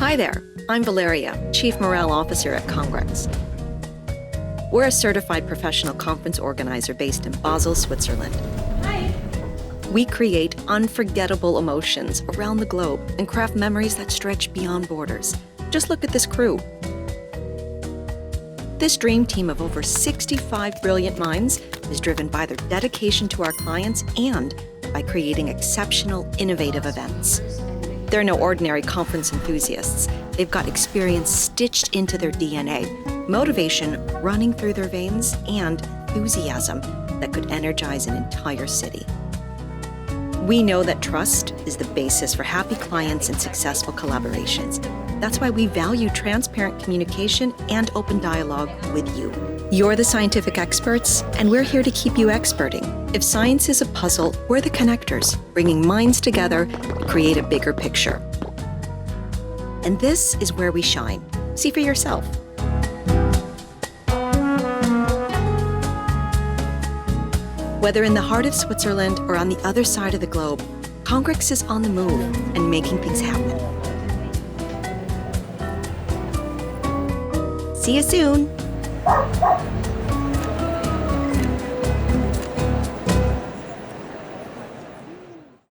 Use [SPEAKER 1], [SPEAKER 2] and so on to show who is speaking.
[SPEAKER 1] Hi there, I'm Valeria, Chief Morale Officer at Congrex. We're a certified professional conference organizer based in Basel, Switzerland.
[SPEAKER 2] Hi.
[SPEAKER 1] We create unforgettable emotions around the globe and craft memories that stretch beyond borders. Just look at this crew. This dream team of over 65 brilliant minds is driven by their dedication to our clients and by creating exceptional, innovative events. They're no ordinary conference enthusiasts. They've got experience stitched into their DNA, motivation running through their veins, and enthusiasm that could energize an entire city. We know that trust is the basis for happy clients and successful collaborations. That's why we value transparent communication and open dialogue with you. You're the scientific experts, and we're here to keep you experting. If science is a puzzle, we're the connectors, bringing minds together to create a bigger picture. And this is where we shine. See for yourself. Whether in the heart of Switzerland or on the other side of the globe, Congrex is on the move and making things happen. See you soon.